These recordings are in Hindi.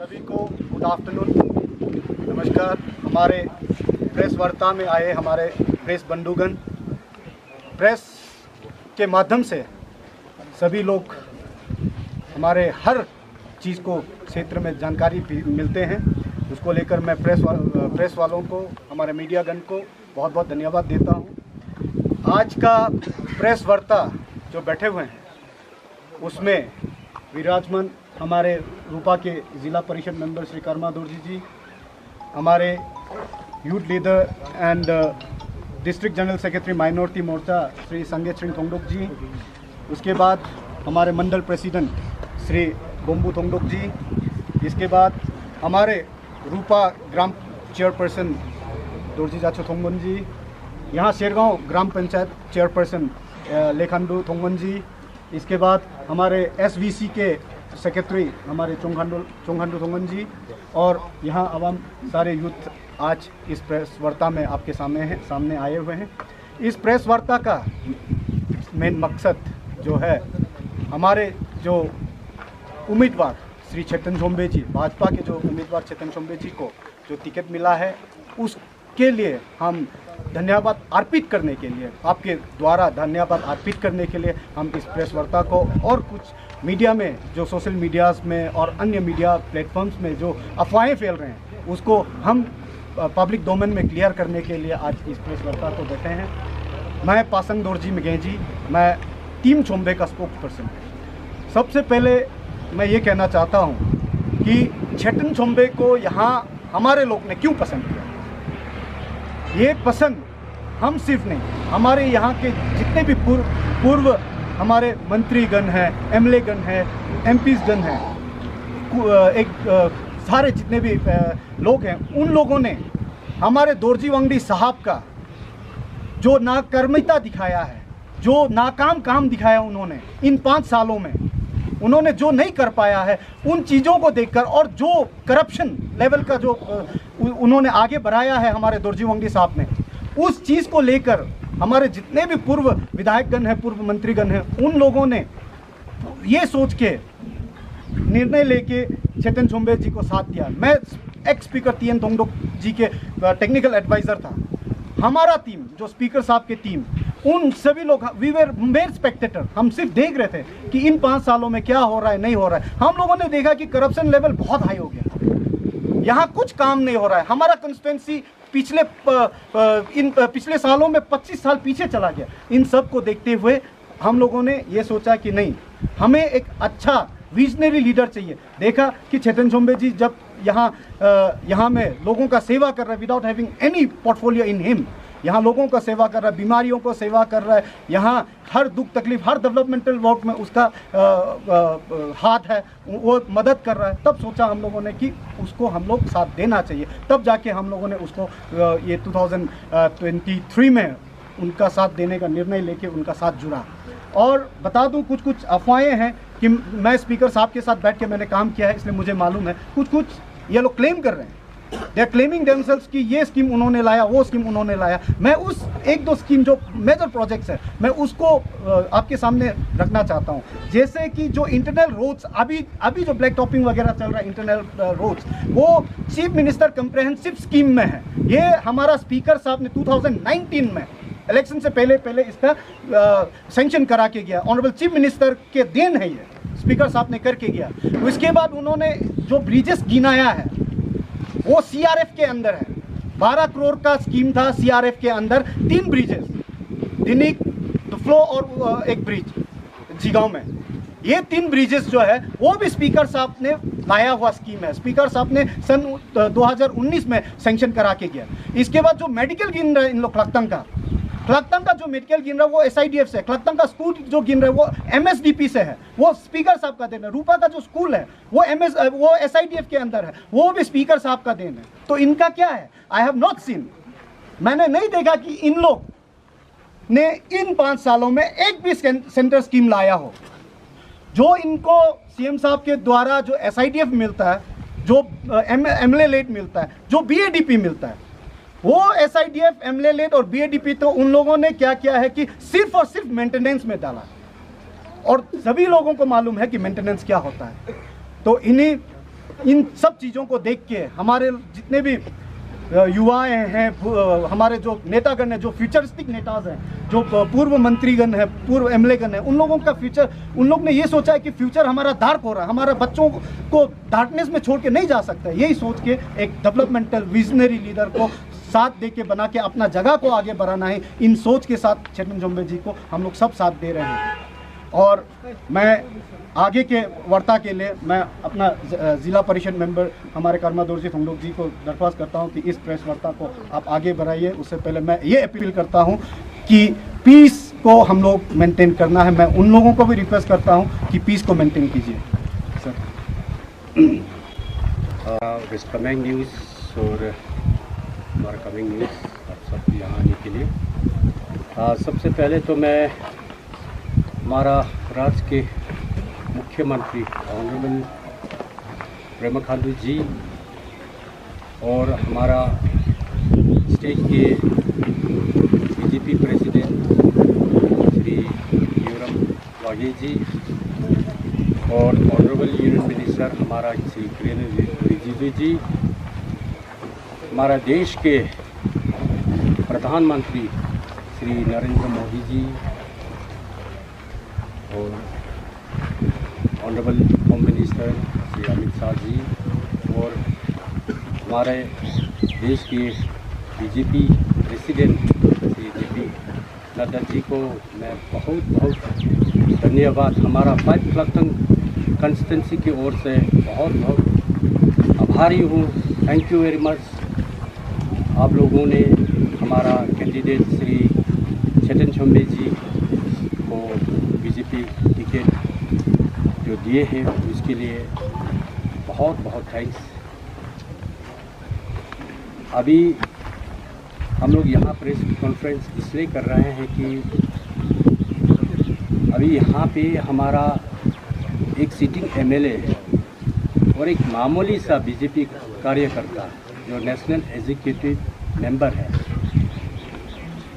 सभी को गुड आफ्टरनून, नमस्कार। हमारे प्रेस वार्ता में आए हमारे प्रेस बंधुगण, प्रेस के माध्यम से सभी लोग हमारे हर चीज़ को क्षेत्र में जानकारी भी मिलते हैं। उसको लेकर मैं प्रेस वालों को, हमारे मीडियागण को बहुत बहुत धन्यवाद देता हूं। आज का प्रेस वार्ता जो बैठे हुए हैं उसमें विराजमान हमारे रूपा के ज़िला परिषद मेंबर श्री कर्मा दोर्जी जी, हमारे youth leader and district general secretary minority Morcha Shri Sange Singh Thongdok ji, उसके बाद हमारे मंडल प्रेसिडेंट श्री बोम्बू थोंगडोक जी, इसके बाद हमारे रूपा ग्राम चेयरपर्सन दोर्जी जाचो थोंगवन जी, यहाँ शेरगांव ग्राम पंचायत चेयरपर्सन लेखांडू थोंगवन जी, इसके बाद हमारे एसवीसी के सेक्रेटरी हमारे चोंगहांडू थोंगवन जी, और यहाँ आवाम सारे यूथ आज इस प्रेस वार्ता में आपके सामने आए हुए हैं। इस प्रेस वार्ता का मेन मकसद जो है, हमारे जो उम्मीदवार श्री चेतन चोम्बे जी, भाजपा के जो उम्मीदवार चेतन चोम्बे जी को जो टिकट मिला है, उसके लिए हम धन्यवाद अर्पित करने के लिए, आपके द्वारा धन्यवाद अर्पित करने के लिए हम इस प्रेस वार्ता को, और कुछ मीडिया में जो सोशल मीडियाज़ में और अन्य मीडिया प्लेटफॉर्म्स में जो अफवाहें फैल रहे हैं उसको हम पब्लिक डोमेन में क्लियर करने के लिए आज इस प्रेस वार्ता को बैठे हैं। मैं पासंग दोर्जी मगेजी, मैं टीम चोम्बे का स्पोक्स पर्सन। सबसे पहले मैं ये कहना चाहता हूँ कि चेतन चोम्बे को यहाँ हमारे लोग ने क्यों पसंद किया। ये पसंद हम सिर्फ नहीं, हमारे यहाँ के जितने भी पूर्व हमारे मंत्रीगण हैं, एमएलए-गण हैं, एमपीज़-गण हैं, सारे जितने भी लोग हैं, उन लोगों ने हमारे दोर्जी वांगडी साहब का जो नाकामिता दिखाया है, जो नाकाम काम दिखाया उन्होंने इन 5 सालों में, उन्होंने जो नहीं कर पाया है, उन चीज़ों को देखकर, और जो करप्शन लेवल का जो उन्होंने आगे बढ़ाया है हमारे दोर्जी वांगडी साहब ने, उस चीज़ को लेकर हमारे जितने भी पूर्व विधायकगण हैं, पूर्व मंत्रीगण हैं, उन लोगों ने ये सोच के निर्णय लेके चेतन चोम्बे जी को साथ दिया। मैं एक्स स्पीकर टीएन थोंगडोक जी के टेक्निकल एडवाइज़र था। हमारा टीम, जो स्पीकर साहब के टीम, उन सभी लोग, वी वर मेयर स्पेक्टेटर, हम सिर्फ देख रहे थे कि इन 5 सालों में क्या हो रहा है, नहीं हो रहा है। हम लोगों ने देखा कि करप्शन लेवल बहुत हाई हो गया, यहाँ कुछ काम नहीं हो रहा है। हमारा कंस्टिट्यूंसी पिछले सालों में 25 साल पीछे चला गया। इन सब को देखते हुए हम लोगों ने ये सोचा कि नहीं, हमें एक अच्छा विजनरी लीडर चाहिए। देखा कि चेतन चोम्बे जी जब यहाँ में लोगों का सेवा कर रहा है, without having any portfolio in him, यहाँ लोगों का सेवा कर रहा है, बीमारियों को सेवा कर रहा है, यहाँ हर दुख तकलीफ, हर डेवलपमेंटल वर्क में उसका हाथ है, वो मदद कर रहा है। तब सोचा हम लोगों ने कि उसको हम लोग साथ देना चाहिए। तब जाके हम लोगों ने उसको ये 2023 में उनका साथ देने का निर्णय लेके उनका साथ जुड़ा। और बता दूं, कुछ अफवाहें हैं कि मैं स्पीकर साहब के साथ बैठ के मैंने काम किया है, इसलिए मुझे मालूम है। कुछ ये लोग क्लेम कर रहे हैं, दे आर क्लेमिंग देमसेल्व्स कि ये स्कीम उन्होंने लाया, वो स्कीम उन्होंने लाया। मैं उस 1-2 स्कीम जो मेजर प्रोजेक्ट्स है, मैं उसको आपके सामने रखना चाहता हूँ। जैसे कि जो इंटरनल रोड्स, अभी जो ब्लैक टॉपिंग वगैरह चल रहा है, इंटरनल रोड्स, वो चीफ मिनिस्टर कंप्रेहेंसिव स्कीम में है। ये हमारा स्पीकर साहब ने 2019 में इलेक्शन से पहले इसका सैंक्शन करा के गया। ऑनरेबल चीफ मिनिस्टर के देन है, ये स्पीकर साहब ने करके गया। उसके बाद उन्होंने जो ब्रिजेस गिनाया है वो सीआरएफ के अंदर है। 12 करोड़ का स्कीम था सीआरएफ के अंदर, 3 ब्रिजेस, दिनिक, तुफलो और एक ब्रिज जीगांव में। ये 3 ब्रिजेस जो है वो भी स्पीकर साहब ने लाया हुआ स्कीम है। स्पीकर साहब ने सन 2019 में सैंक्शन करा के गया। इसके बाद जो मेडिकल गिन रहा है इन लोग, क्लकतंग का जो मेडिकल गिन रहा है वो SIDF से, क्लकतंग का स्कूल जो गिन रहा है वो MSDP से है, वो स्पीकर साहब का देन है। रूपा का जो स्कूल है वो SIDF के अंदर है, वो भी स्पीकर साहब का देन है। तो इनका क्या है, आई हैव नॉट सीन, मैंने नहीं देखा कि इन लोग ने इन 5 सालों में एक भी सेंटर स्कीम लाया हो। जो इनको CM साहब के द्वारा जो SIDF मिलता है, जो MLA लेट मिलता है, जो BADP मिलता है, वो SIDF, MLA लेट और BADP तो उन लोगों ने क्या किया है कि सिर्फ और सिर्फ मेंटेनेंस में डाला। और सभी लोगों को मालूम है कि मेंटेनेंस क्या होता है। तो इन्हीं इन सब चीज़ों को देख के हमारे जितने भी युवाएं हैं, हमारे जो नेतागण हैं, जो फ्यूचरिस्टिक नेताज हैं, जो पूर्व मंत्रीगण हैं, पूर्व एमएलएगण हैं, उन लोगों का फ्यूचर, उन लोग ने ये सोचा है कि फ्यूचर हमारा डार्क हो रहा है, हमारे बच्चों को डार्कनेस में छोड़ के नहीं जा सकता है। यही सोच के एक डेवलपमेंटल विजनरी लीडर को साथ दे के बना के अपना जगह को आगे बढ़ाना है। इन सोच के साथ छेटन छोम्बे जी को हम लोग सब साथ दे रहे हैं। और मैं आगे के वार्ता के लिए मैं अपना ज़िला परिषद मेंबर हमारे कर्मा दोरजी थोंगडोक जी को दरख्वास्त करता हूं कि इस प्रेस वार्ता को आप आगे बढ़ाइए। उससे पहले मैं ये अपील करता हूं कि पीस को हम लोग मेंटेन करना है। मैं उन लोगों को भी रिक्वेस्ट करता हूं कि पीस को मेंटेन कीजिए। सर कमिंग न्यूज़ और हमारा कमिंग न्यूज़ आप सब यहाँ आने के लिए सबसे पहले तो मैं हमारा राज्य के मुख्यमंत्री ऑनरेबल पेमा खांडू जी और हमारा स्टेट के बीजेपी प्रेसिडेंट श्री यूरम वाघे जी और ऑनरेबल यूनियन मिनिस्टर हमारा श्री किरेन रिजिजू जी, हमारा देश के प्रधानमंत्री श्री नरेंद्र मोदी जी और honourable home minister Shri Amit Shah ji और हमारे देश के बीजेपी प्रेसिडेंट श्री जेपी नड्डा जी को मैं बहुत बहुत धन्यवाद हमारा 5 क्लस्टर कंस्टिट्यूंसी की ओर से बहुत बहुत आभारी हूँ। Thank you very much. आप लोगों ने हमारा कैंडिडेट श्री छेटन छोम्बे जी को बीजेपी टिकट जो दिए हैं उसके लिए बहुत बहुत थैंक्स। अभी हम लोग यहाँ प्रेस कॉन्फ्रेंस इसलिए कर रहे हैं कि अभी यहाँ पे हमारा एक सिटिंग एमएलए है और एक मामूली सा बीजेपी कार्यकर्ता जो नेशनल एग्जीक्यूटिव मेंबर है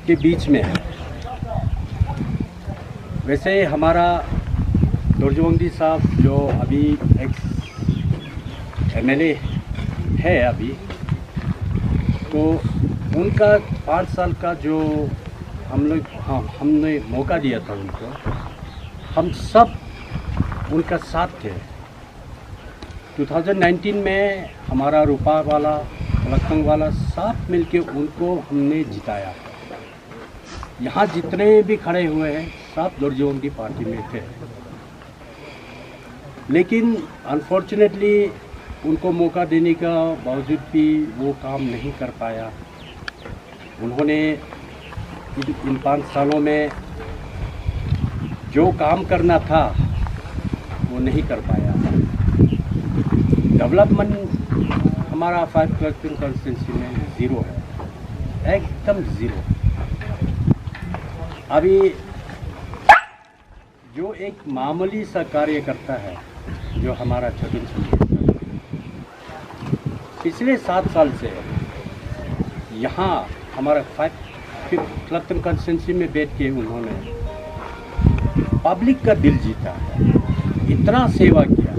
के बीच में है। वैसे हमारा दोरजी साहब जो अभी एक्स एमएलए है अभी, तो उनका 5 साल का जो हमने मौका दिया था उनको, हम सब उनका साथ थे। 2019 में हमारा रूपा वाला लखनऊ वाला साथ मिलके उनको हमने जिताया। यहाँ जितने भी खड़े हुए हैं सब दोरजी पार्टी में थे, लेकिन अनफॉर्चुनेटली उनको मौका देने का बावजूद भी वो काम नहीं कर पाया। उन्होंने इन 5 सालों में जो काम करना था वो नहीं कर पाया। डेवलपमेंट हमारा 5 क्लस्टर कंस्टिट्यूंसी में 0 है, एकदम 0। अभी जो एक मामूली सा कार्यकर्ता है जो हमारा छेटन छोम्बे पिछले 7 साल से यहाँ हमारा 5 क्लस्टर कंस्टिट्यूंसी में बैठ के उन्होंने पब्लिक का दिल जीता है, इतना सेवा किया।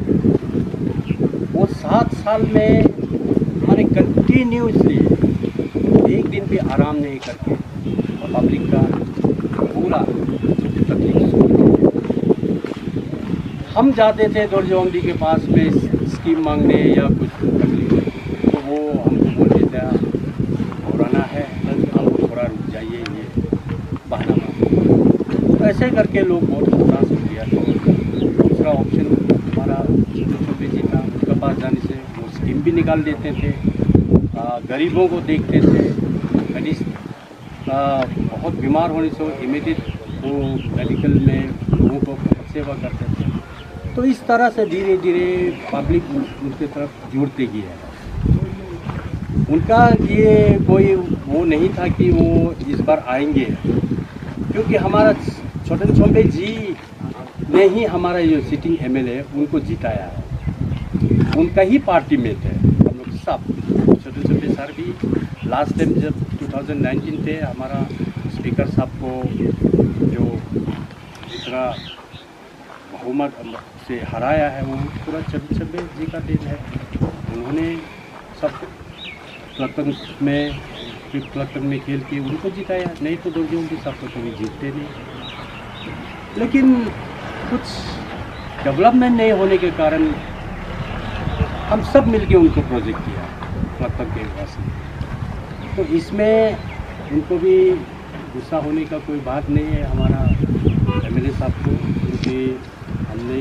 वो 7 साल में हमारे कंटिन्यूसली एक दिन भी आराम नहीं करके पब्लिक का पूरा तकलीफ। हम जाते थे दोरजी के पास में स्कीम मांगने या कुछ तकलीफ, तो वो हमको बोलते थे कोरोना है, हमको थोड़ा रुक जाइए, ये बहाना मांगो। तो ऐसे करके लोग बहुत हताश हो गया। तो दूसरा ऑप्शन हमारा छेटन छोम्बे जी था, उनके पास जाने से वो स्कीम भी निकाल देते थे, गरीबों को देखते थे, बहुत बीमार होने से इमीडिएट वो मेडिकल में लोगों को बहुत सेवा करते थे। तो इस तरह से धीरे धीरे पब्लिक उनकी तरफ जुड़ती गई है। उनका ये कोई वो नहीं था कि वो इस बार आएंगे, क्योंकि हमारा छेटन छोम्बे जी ने ही हमारा जो सिटिंग एमएलए उनको जिताया है। उनका ही पार्टी में थे हम लोग सब। छेटन छोम्बे सर भी लास्ट टाइम जब 2019 थे, हमारा स्पीकर साहब को जो इतना बहुमत से हराया है वो पूरा चंबे जी का दिन है। उन्होंने सब क्लबतन में खेल के उनको जिताया, नहीं तो दुर्जों भी सब तो कभी जीतते नहीं। लेकिन कुछ डेवलपमेंट नहीं होने के कारण हम सब मिलके उनको प्रोजेक्ट किया क्लबतन के वासी। तो इसमें उनको भी गुस्सा होने का कोई बात नहीं है हमारा एमएलए साहब को, क्योंकि हमने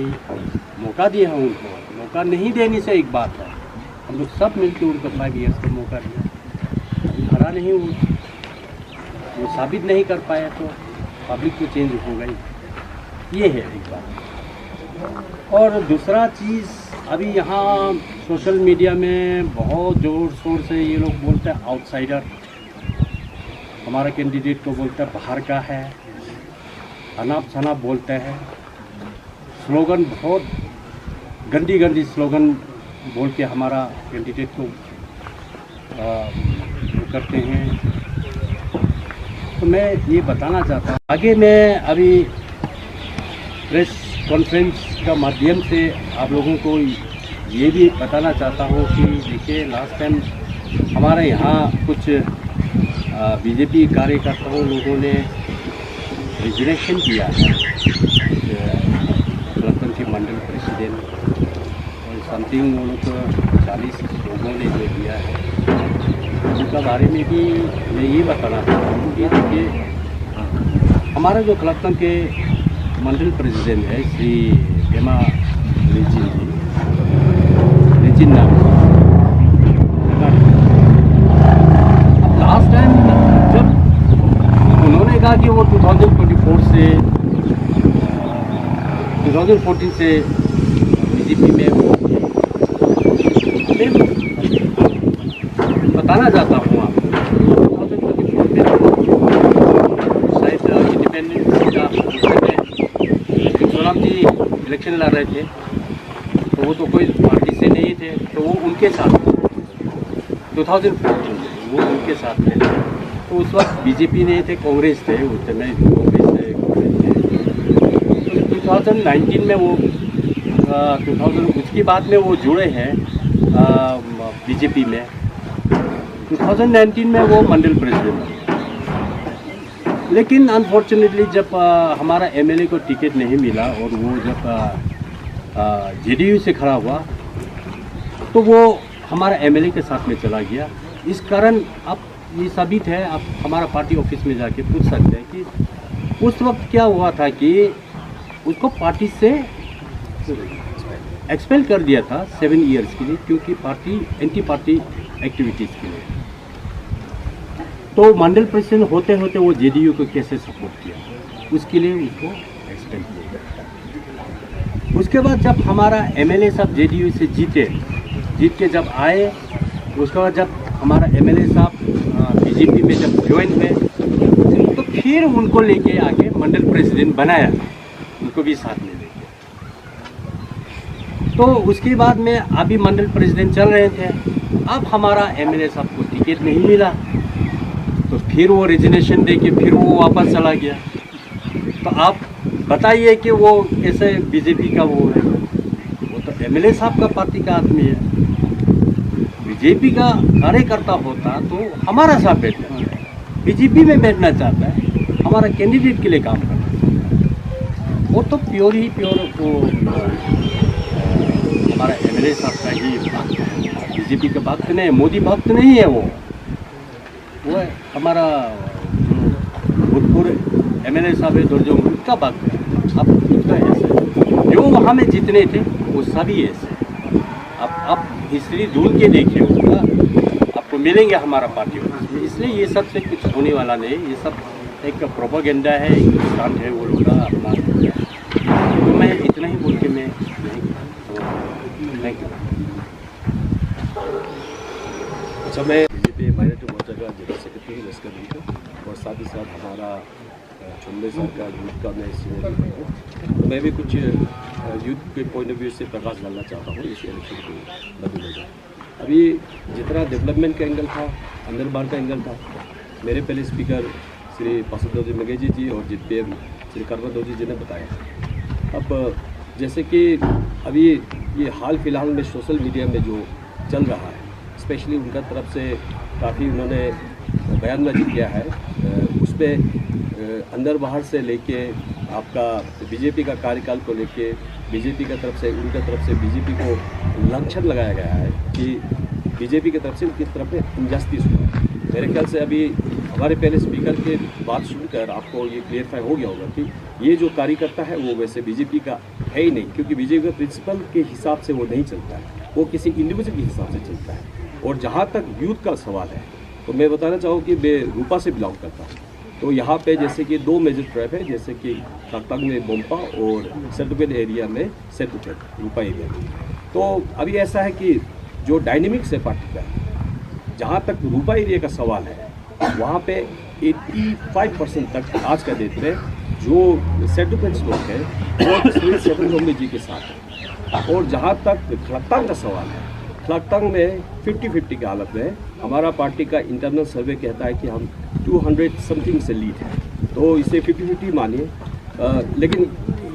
मौका दिया है उनको। मौका नहीं देने से एक बात है, हम लोग सब मिलकर उनको 5 ईयर्स का मौका दिया, अभी हरा नहीं वो साबित नहीं कर पाया तो पब्लिक तो चेंज हो गई, ये है एक बात। और दूसरा चीज़, अभी यहाँ सोशल मीडिया में बहुत ज़ोर शोर से ये लोग बोलते हैं आउटसाइडर, हमारा कैंडिडेट को बोलते हैं बाहर का है, अनाप शनाप बोलते हैं, स्लोगन बहुत गंदी गंदी स्लोगन बोल के हमारा कैंडिडेट को करते हैं। तो मैं ये बताना चाहता हूँ, आगे मैं अभी प्रेस कॉन्फ्रेंस का माध्यम से आप लोगों को ये भी बताना चाहता हूँ कि देखिए लास्ट टाइम हमारे यहाँ कुछ बीजेपी कार्यकर्ताओं लोगों ने रिजर्वेशन किया है क्लबतन के मंडल प्रेसिडेंट और समथिंग वो लोग 40 लोगों ने जो दिया है, उनका बारे में भी मैं ये बताना चाहता हूँ कि देखिए हमारा जो क्लबतन के मंडल प्रेसिडेंट है श्री हेमा रेजिन नाम, लास्ट टाइम जब उन्होंने कहा कि वो 2014 से बीजेपी में बताना चाहता हूँ आपको, 2024 में शायद इंडिपेंडेंस का सोराम जी इलेक्शन लड़ रहे थे, तो वो तो कोई पार्टी से नहीं थे, तो वो उनके साथ 2014 में वो उनके साथ थे। तो उस वक्त बीजेपी नहीं थे, कांग्रेस थे, उस समय कांग्रेस थे। तो 2019 में वो 2000 उसके बाद में वो जुड़े हैं बीजेपी में। 2019 में वो मंडल प्रेसिडेंट थे, लेकिन अनफॉर्चुनेटली जब हमारा एमएलए को टिकट नहीं मिला और वो जब जेडीयू से खड़ा हुआ तो वो हमारा एमएलए के साथ में चला गया। इस कारण अब ये साबित है, आप हमारा पार्टी ऑफिस में जाके पूछ सकते हैं कि उस वक्त क्या हुआ था कि उसको पार्टी से एक्सपेल कर दिया था 7 ईयर्स के लिए, क्योंकि पार्टी एंटी पार्टी एक्टिविटीज़ के लिए। तो मंडल प्रेसिडेंट होते होते वो जेडीयू को कैसे सपोर्ट किया, उसके लिए उसको एक्सपेल किया गया। उसके बाद जब हमारा एमएलए साहब जेडीयू से जीत के जब आए, उसके बाद जब हमारा एमएलए साहब बीजेपी में जब ज्वाइन हुए, तो फिर उनको लेके आके मंडल प्रेसिडेंट बनाया, उनको भी साथ में लेके। तो उसके बाद में अभी मंडल प्रेसिडेंट चल रहे थे, अब हमारा एमएलए साहब को टिकट नहीं मिला, तो फिर वो रिजर्वेशन दे के फिर वो वापस चला गया। तो आप बताइए कि वो कैसे बीजेपी का वो है, वो तो एमएलए साहब का पार्टी का आदमी है। बीजेपी का कार्यकर्ता होता तो हमारा साथ बैठना है, बीजेपी में बैठना चाहता है, हमारा कैंडिडेट के लिए काम करना चाहता है। वो तो प्योर वो हमारा एमएलए साहब का ही भक्त है, बीजेपी का भक्त नहीं, मोदी भक्त नहीं है। वो है हमारा जो भूतपूर्व एमएलए साहब है दुर्जोग, उनका भक्त है। अब उसका ऐसा जो वहाँ में जितने थे वो सभी ऐसे। अब हिस्ट्री ढूंढ के देखिए, उनका आपको मिलेंगे हमारा पार्टी में। इसलिए ये सब से कुछ होने वाला नहीं, ये सब एक प्रोपेगेंडा है, एक स्टंट है वो लोग का अपना। तो मैं इतना ही बोल के मैं थैंक यू। अच्छा, मैं बीजेपी माइनॉरिटी मोर्चा का जनरल सेक्रेटरी हूँ लश्कर भी, और साथ ही साथ हमारा चुनले सर का यूथ का मैं सीनियर हूँ। तो मैं भी कुछ यूथ के पॉइंट ऑफ व्यू से प्रकाश डालना चाहता हूँ इस इलेक्शन को नतीजे। अभी जितना डेवलपमेंट का एंगल था, अंदर बाहर का एंगल था, मेरे पहले स्पीकर श्री पासुदोजी मगेजी जी और जितने श्री कर्णदोजी जी ने बताया। अब जैसे कि अभी ये हाल फिलहाल में सोशल मीडिया में जो चल रहा है, स्पेशली उनका तरफ से काफ़ी उन्होंने बयानबाजी किया है, उसमें अंदर बाहर से लेके आपका बीजेपी का कार्यकाल को लेके बीजेपी का तरफ से उनका तरफ से बीजेपी को लांछन लगाया गया है कि बीजेपी की तरफ से उनकी तरफ में इनजस्टिस हुआ है। मेरे ख्याल से अभी हमारे पहले स्पीकर के बात सुनकर आपको ये क्लियरफाई हो गया होगा कि ये जो कार्यकर्ता है वो वैसे बीजेपी का है ही नहीं, क्योंकि बीजेपी का प्रिंसिपल के हिसाब से वो नहीं चलता है, वो किसी इंडिविजुअल के हिसाब से चलता है। और जहाँ तक यूथ का सवाल है तो मैं बताना चाहूँ कि मैं रूपा से बिलोंग करता हूँ, तो यहाँ पे जैसे कि 2 मेजर ट्रैप है, जैसे कि क्लाकटांग में बोम्पा और सेटुपेट एरिया में सेटुपेट रूपा एरिया में। तो अभी ऐसा है कि जो डायनेमिक्स है पार्टी का, जहाँ तक रूपा एरिया का सवाल है वहाँ पे 85% तक आज का डेट में जो सेटुपेट लोग हैं वो श्री छतन छोम्बे जी के साथ है। और जहाँ तक क्लाकटांग का सवाल है, क्लाकटांग में 50-50 की हालत में हमारा पार्टी का इंटरनल सर्वे कहता है कि हम 200 समथिंग से लीड है, तो इसे 50-50 मानिए। लेकिन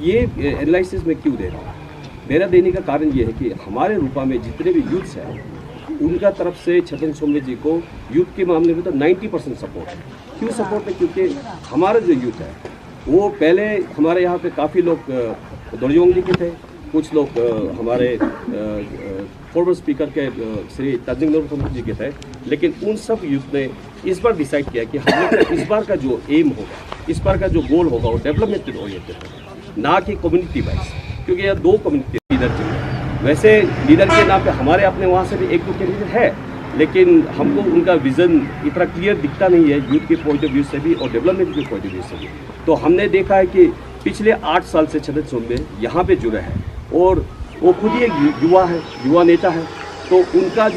ये एनालिसिस में क्यों दे रहा हूँ, मेरा देने का कारण ये है कि हमारे रूपा में जितने भी यूथ्स हैं उनका तरफ से छतन छोम्बे जी को यूथ के मामले में तो 90% सपोर्ट है। क्यों सपोर्ट है? क्योंकि हमारा जो यूथ है वो पहले हमारे यहाँ पे काफ़ी लोग दोरजोंग जी के थे, कुछ लोग हमारे फॉर्मर स्पीकर के श्री तंजिंग नोरम जी के थे, लेकिन उन सब यूथ ने इस बार डिसाइड किया कि हम लोग इस बार का जो एम होगा, इस बार का जो गोल होगा वो डेवलपमेंट ओरिएंटेड होगा, ना कि कम्युनिटी वाइज, क्योंकि यह 2 कम्युनिटी लीडर चाहिए। वैसे लीडर के नाम पे हमारे अपने वहाँ से भी 1-2 कैंडिडेट है, लेकिन हमको उनका विज़न इतना क्लियर दिखता नहीं है यूथ के पॉइंट ऑफ व्यू से भी और डेवलपमेंट के पॉइंट ऑफ व्यू से भी। तो हमने देखा है कि पिछले 8 साल से छतन छोम्बे यहाँ पे जुड़े हैं और वो खुद ही एक युवा है, युवा नेता है, तो उनका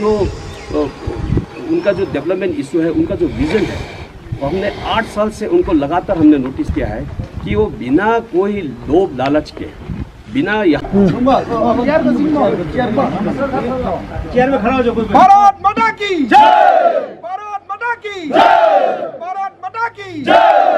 जो डेवलपमेंट इशू है, उनका जो विज़न है, तो हमने 8 साल से उनको लगातार हमने नोटिस किया है कि वो बिना कोई लोभ लालच के, बिना चेयर में खड़ा हो जाओ। भारत माता की जय, भारत माता की जय, भारत माता की जय।